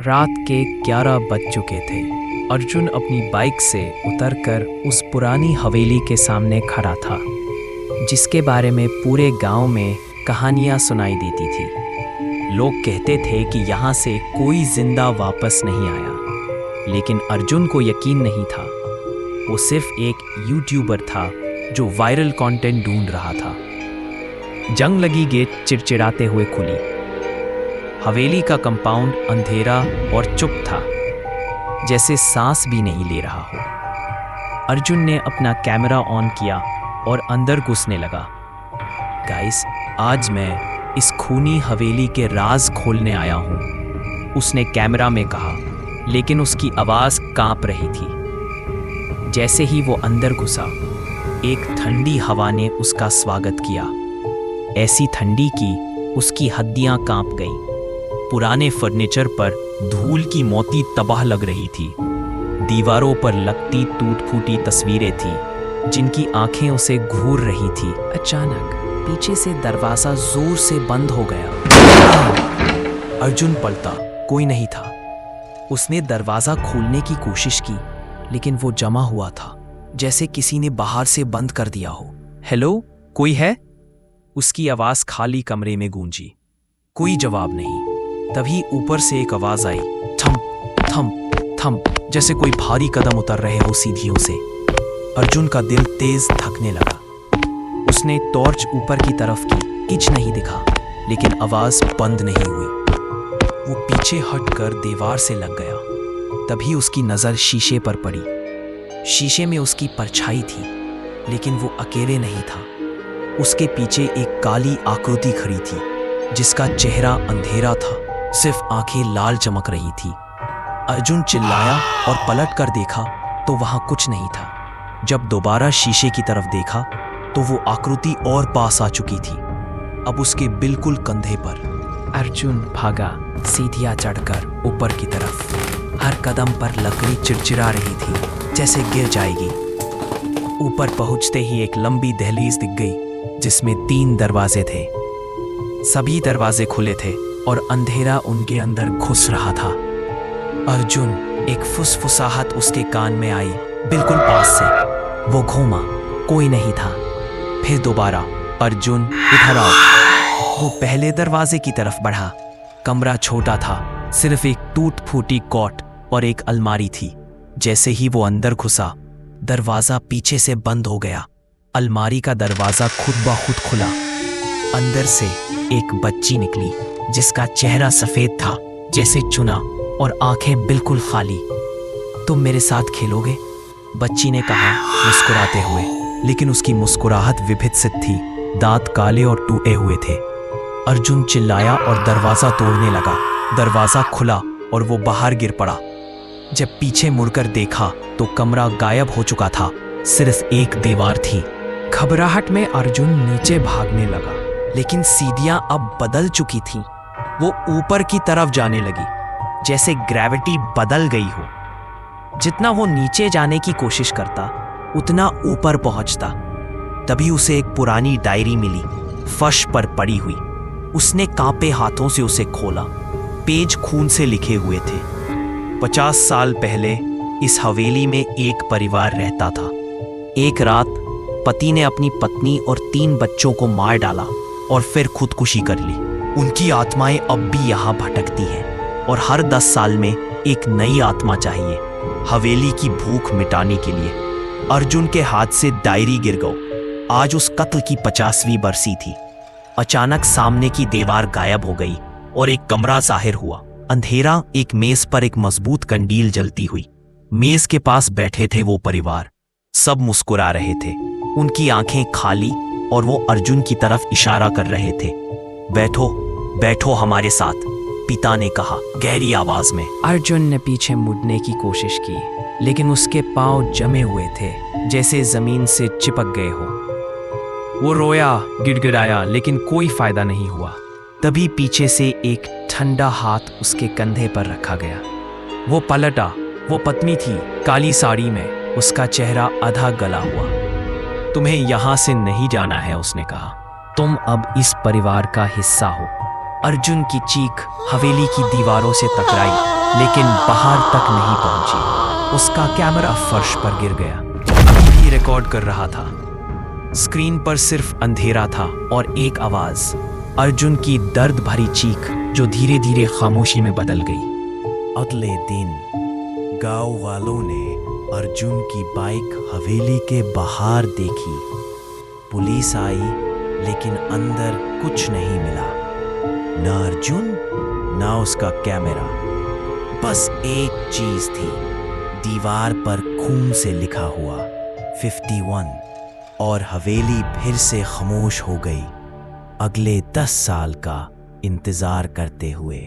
रात के 11 बज चुके थे। अर्जुन अपनी बाइक से उतरकर उस पुरानी हवेली के सामने खड़ा था, जिसके बारे में पूरे गांव में कहानियां सुनाई देती थी। लोग कहते थे कि यहाँ से कोई जिंदा वापस नहीं आया, लेकिन अर्जुन को यकीन नहीं था। वो सिर्फ एक यूट्यूबर था जो वायरल कंटेंट ढूंढ रहा था। जंग लगी गेट चिड़चिड़ाते हुए खुली। हवेली का कंपाउंड अंधेरा और चुप था, जैसे सांस भी नहीं ले रहा हो। अर्जुन ने अपना कैमरा ऑन किया और अंदर घुसने लगा। गाइस, आज मैं इस खूनी हवेली के राज खोलने आया हूं, उसने कैमरा में कहा, लेकिन उसकी आवाज कांप रही थी। जैसे ही वो अंदर घुसा, एक ठंडी हवा ने उसका स्वागत किया, ऐसी ठंडी कि उसकी हड्डियां कांप गईं। पुराने फर्नीचर पर धूल की मोती तबाह लग रही थी। दीवारों पर लगती टूट फूटी तस्वीरें थी, जिनकी आंखें उसे घूर रही थी। अचानक पीछे से दरवाजा जोर से बंद हो गया। अर्जुन पलटा, कोई नहीं था। उसने दरवाजा खोलने की कोशिश की, लेकिन वो जमा हुआ था, जैसे किसी ने बाहर से बंद कर दिया हो। हेलो, कोई है? उसकी आवाज खाली कमरे में गूंजी। कोई जवाब नहीं। तभी ऊपर से एक आवाज आई, थम थम थम, जैसे कोई भारी कदम उतर रहे हो सीढ़ियों से। अर्जुन का दिल तेज धड़कने लगा। उसने टॉर्च ऊपर की तरफ की, कुछ नहीं दिखा, लेकिन आवाज बंद नहीं हुई। वो पीछे हटकर दीवार से लग गया। तभी उसकी नजर शीशे पर पड़ी। शीशे में उसकी परछाई थी, लेकिन वो अकेले नहीं था। उसके पीछे एक काली आकृति खड़ी थी, जिसका चेहरा अंधेरा था, सिर्फ आंखें लाल चमक रही थी। अर्जुन चिल्लाया और पलट कर देखा तो वहां कुछ नहीं था। जब दोबारा शीशे की तरफ देखा तो वो आकृति और पास आ चुकी थी, अब उसके बिल्कुल कंधे पर। अर्जुन भागा, सीढ़ियां चढ़कर ऊपर की तरफ। हर कदम पर लकड़ी चिड़चिड़ा रही थी, जैसे गिर जाएगी। ऊपर पहुंचते ही एक लंबी दहलीज दिख गई, जिसमें 3 दरवाजे थे। सभी दरवाजे खुले थे और अंधेरा उनके अंदर घुस रहा था। अर्जुन, एक फुसफुसाहट उसके कान में आई, बिल्कुल पास से। वो घूमा, कोई नहीं था। फिर दोबारा, अर्जुन इधर आओ। वो पहले दरवाजे की तरफ बढ़ा। कमरा छोटा था, सिर्फ एक टूट फूटी कॉट और एक अलमारी थी। जैसे ही वो अंदर घुसा, दरवाजा पीछे से बंद हो गया। अलमारी का दरवाजा खुद ब खुद खुला। अंदर से एक बच्ची निकली, जिसका चेहरा सफेद था जैसे चुना और आंखें बिल्कुल खाली। तुम मेरे साथ खेलोगे? बच्ची ने कहा मुस्कुराते हुए, लेकिन उसकी मुस्कुराहट विभत्सित थी। दांत काले और टूटे हुए थे। अर्जुन चिल्लाया और दरवाजा तोड़ने लगा। दरवाजा खुला और वो बाहर गिर पड़ा। जब पीछे मुड़कर देखा तो कमरा गायब हो चुका था, सिर्फ एक दीवार थी। घबराहट में अर्जुन नीचे भागने लगा, लेकिन सीढ़ियां अब बदल चुकी थीं। वो ऊपर की तरफ जाने लगी, जैसे ग्रेविटी बदल गई हो। जितना वो नीचे जाने की कोशिश करता, उतना ऊपर पहुंचता। तभी उसे एक पुरानी डायरी मिली, फर्श पर पड़ी हुई। उसने कांपे हाथों से उसे खोला। पेज खून से लिखे हुए थे। 50 साल पहले इस हवेली में एक परिवार रहता था। एक रात पति ने अपनी पत्नी और 3 बच्चों को मार डाला और फिर खुदकुशी कर ली। उनकी आत्माएं अब भी यहाँ भटकती हैं और हर 10 साल में एक नई आत्मा चाहिए हवेली की भूख मिटाने के लिए। अर्जुन के हाथ से डायरी गिर गई। आज उस कत्ल की 50वीं बरसी थी। अचानक सामने की दीवार गायब हो गई और एक कमरा जाहिर हुआ। अंधेरा, एक मेज पर एक मजबूत कंडील जलती हुई। मेज के पास बैठे थे वो परिवार। सब मुस्कुरा रहे थे, उनकी आंखें खाली, और वो अर्जुन की तरफ इशारा कर रहे थे। बैठो बैठो हमारे साथ, पिता ने कहा गहरी आवाज में। अर्जुन ने पीछे मुड़ने की कोशिश की, लेकिन उसके पांव जमे हुए थे, जैसे जमीन से चिपक गए हो। वो रोया, गिड़गिड़ाया, लेकिन कोई फायदा नहीं हुआ। तभी पीछे से एक ठंडा हाथ उसके कंधे पर रखा गया। वो पलटा। वो पत्नी थी, काली साड़ी में, उसका चेहरा आधा गला हुआ। तुम्हें यहां से नहीं जाना है, उसने कहा। तुम अब इस परिवार का हिस्सा हो। अर्जुन की चीख हवेली की दीवारों से टकराई, लेकिन बाहर तक नहीं पहुंची। उसका कैमरा फर्श पर गिर गया। अभी रिकॉर्ड कर रहा था। स्क्रीन पर सिर्फ अंधेरा था और एक आवाज, अर्जुन की दर्द भरी चीख जो धीरे धीरे खामोशी में बदल गई। अगले दिन गांव वालों ने अर्जुन की बाइक हवेली के बाहर देखी। पुलिस आई, लेकिन अंदर कुछ नहीं मिला। न अर्जुन, न उसका कैमरा। बस एक चीज थी, दीवार पर खून से लिखा हुआ 51, और हवेली फिर से खामोश हो गई, अगले 10 साल का इंतजार करते हुए।